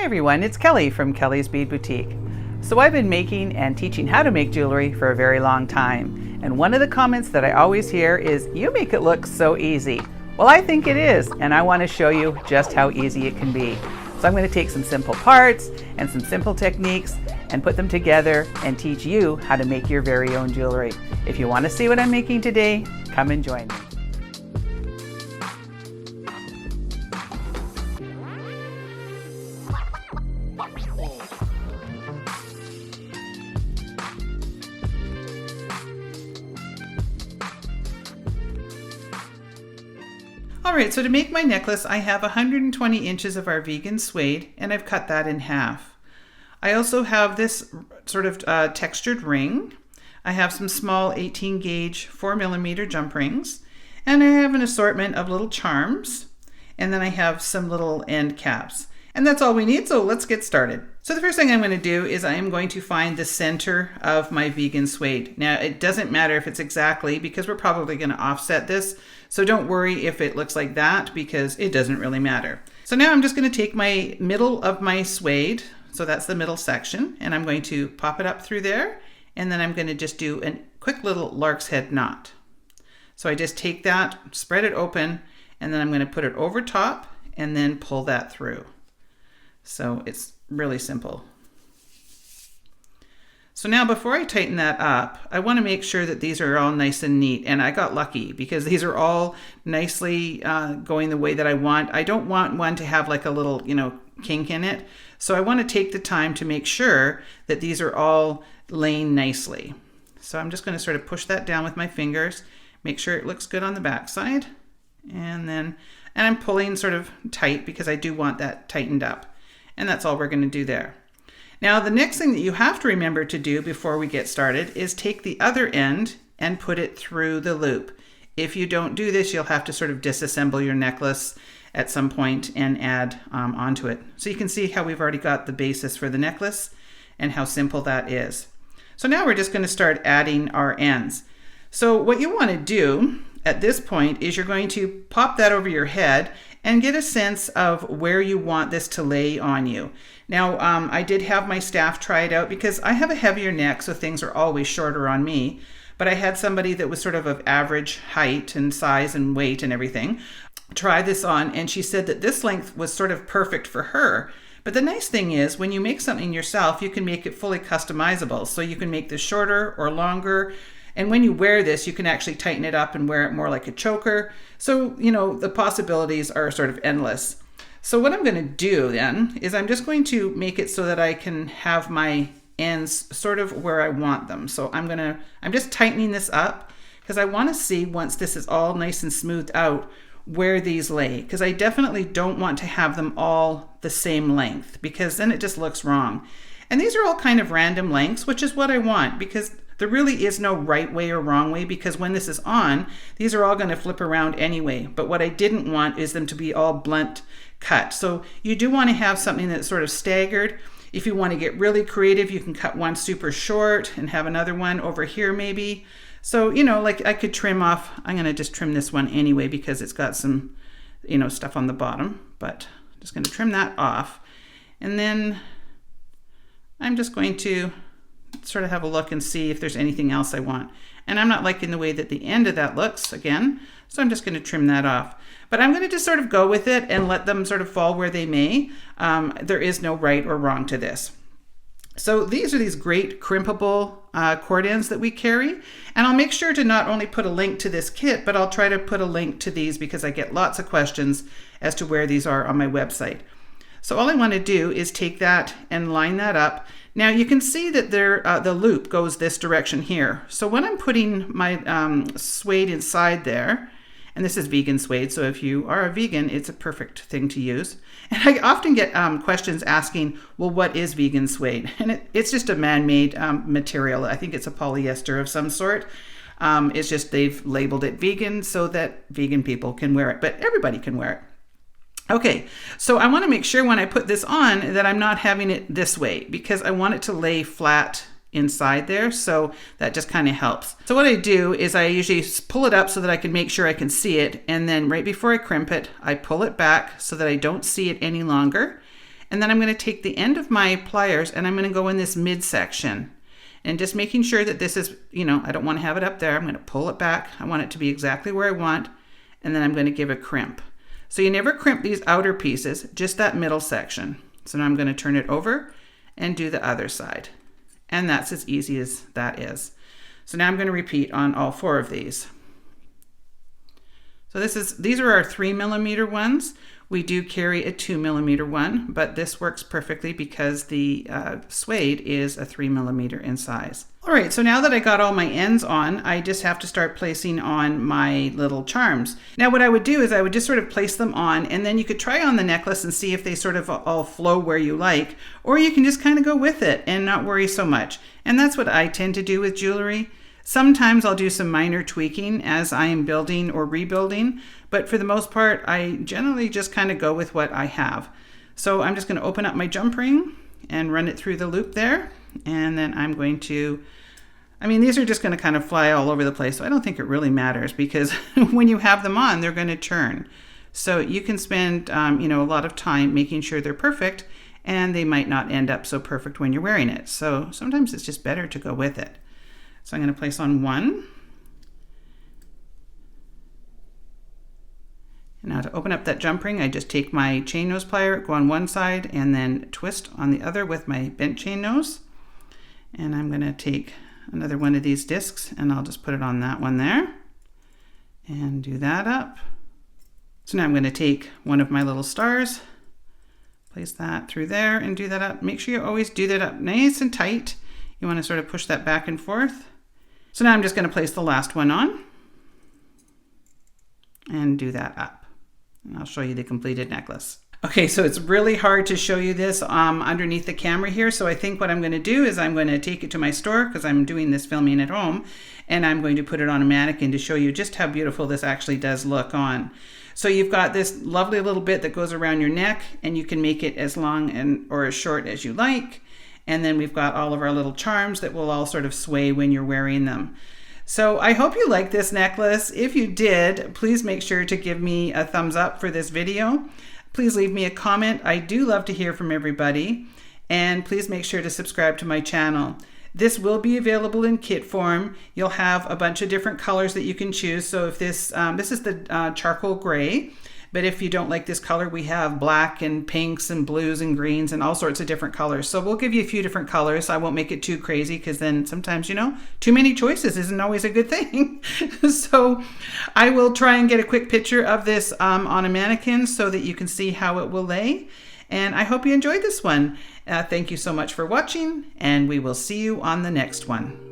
everyone, it's Kelly from Kellie's Bead Boutique. So I've been making and teaching how to make jewelry for a very long time. And one of the comments that I always hear is, you make it look so easy. Well, I think it is, and I want to show you just how easy it can be. So I'm going to take some simple parts and some simple techniques and put them together and teach you how to make your very own jewelry. If you want to see what I'm making today, come and join me. Alright, so to make my necklace, I have 120 inches of our Vegan Suede, and I've cut that in half. I also have this sort of textured ring. I have some small 18 gauge 4mm jump rings, and I have an assortment of little charms, and then I have some little end caps. And that's all we need, so let's get started. So the first thing I'm going to do is I am going to find the center of my Vegan Suede. Now, it doesn't matter if it's exactly, because we're probably going to offset this, so don't worry if it looks like that, because it doesn't really matter. So now I'm just going to take my middle of my suede, so that's the middle section, and I'm going to pop it up through there, and then I'm going to just do a quick little lark's head knot. So I just take that, spread it open, and then I'm going to put it over top, and then pull that through. So it's really simple. So now before I tighten that up, I want to make sure that these are all nice and neat. And I got lucky because these are all nicely going the way that I want. I don't want one to have like a little, kink in it. So I want to take the time to make sure that these are all laying nicely. So I'm just going to sort of push that down with my fingers, make sure it looks good on the back side. And I'm pulling sort of tight because I do want that tightened up. And that's all we're going to do there. Now, the next thing that you have to remember to do before we get started is take the other end and put it through the loop. If you don't do this, you'll have to sort of disassemble your necklace at some point and add onto it. So you can see how we've already got the basis for the necklace and how simple that is. So now we're just going to start adding our ends. So what you want to do at this point is you're going to pop that over your head and get a sense of where you want this to lay on you. Now, I did have my staff try it out because I have a heavier neck, so things are always shorter on me. But I had somebody that was sort of average height and size and weight and everything try this on, and she said that this length was sort of perfect for her. But the nice thing is, when you make something yourself, you can make it fully customizable. So you can make this shorter or longer. And when you wear this, you can actually tighten it up and wear it more like a choker. So, the possibilities are sort of endless. So what I'm going to do then is I'm just going to make it so that I can have my ends sort of where I want them. So I'm just tightening this up because I want to see, once this is all nice and smoothed out, where these lay. Because I definitely don't want to have them all the same length, because then it just looks wrong. And these are all kind of random lengths, which is what I want, because there really is no right way or wrong way, because when this is on, these are all going to flip around anyway. But what I didn't want is them to be all blunt cut. So you do want to have something that's sort of staggered. If you want to get really creative, you can cut one super short and have another one over here maybe. So, like I could trim off, I'm going to just trim this one anyway because it's got some, stuff on the bottom, but I'm just going to trim that off. And then I'm just going to sort of have a look and see if there's anything else I want. And I'm not liking the way that the end of that looks again, so I'm just going to trim that off. But I'm going to just sort of go with it and let them sort of fall where they may. There is no right or wrong to this. So these are these great crimpable cord ends that we carry. And I'll make sure to not only put a link to this kit, but I'll try to put a link to these because I get lots of questions as to where these are on my website. So all I want to do is take that and line that up. Now you can see that the loop goes this direction here. So when I'm putting my suede inside there, and this is Vegan Suede, so if you are a vegan, it's a perfect thing to use. And I often get questions asking, well, what is Vegan Suede? And it's just a man-made material. I think it's a polyester of some sort. It's just they've labeled it vegan so that vegan people can wear it, but everybody can wear it. Okay, so I want to make sure when I put this on that I'm not having it this way, because I want it to lay flat inside there, so that just kind of helps. So what I do is I usually pull it up so that I can make sure I can see it, and then right before I crimp it, I pull it back so that I don't see it any longer, And then I'm going to take the end of my pliers and I'm going to go in this midsection. And just making sure that this is, I don't want to have it up there. I'm going to pull it back. I want it to be exactly where I want. And then I'm going to give a crimp. So you never crimp these outer pieces, just that middle section. So now I'm going to turn it over and do the other side. And that's as easy as that is. So now I'm going to repeat on all 4 of these. So these are our 3mm ones. We do carry a 2mm one, but this works perfectly because the suede is a 3mm in size. All right, so now that I got all my ends on, I just have to start placing on my little charms. Now what I would do is I would just sort of place them on, and then you could try on the necklace and see if they sort of all flow where you like, or you can just kind of go with it and not worry so much. And that's what I tend to do with jewelry. Sometimes I'll do some minor tweaking as I am building or rebuilding, but for the most part, I generally just kind of go with what I have. So I'm just going to open up my jump ring and run it through the loop there. And then I'm going to, these are just going to kind of fly all over the place. So I don't think it really matters because when you have them on, they're going to turn. So you can spend, a lot of time making sure they're perfect, and they might not end up so perfect when you're wearing it. So sometimes it's just better to go with it. So I'm going to place on 1. And now to open up that jump ring, I just take my chain nose plier, go on one side, and then twist on the other with my bent chain nose. And I'm going to take another one of these discs, and I'll just put it on that one there. And do that up. So now I'm going to take one of my little stars, place that through there, and do that up. Make sure you always do that up nice and tight. You want to sort of push that back and forth. So now I'm just going to place the last one on and do that up. And I'll show you the completed necklace. Okay, so it's really hard to show you this underneath the camera here. So I think what I'm going to do is I'm going to take it to my store because I'm doing this filming at home, and I'm going to put it on a mannequin to show you just how beautiful this actually does look on. So you've got this lovely little bit that goes around your neck, and you can make it as long or as short as you like. And then we've got all of our little charms that will all sort of sway when you're wearing them. So I hope you like this necklace. If you did, please make sure to give me a thumbs up for this video. Please leave me a comment. I do love to hear from everybody. And please make sure to subscribe to my channel. This will be available in kit form. You'll have a bunch of different colors that you can choose. So if this is the charcoal gray. But if you don't like this color, we have black and pinks and blues and greens and all sorts of different colors. So we'll give you a few different colors. I won't make it too crazy because then sometimes, too many choices isn't always a good thing. So I will try and get a quick picture of this on a mannequin so that you can see how it will lay. And I hope you enjoyed this one. Thank you so much for watching, and we will see you on the next one.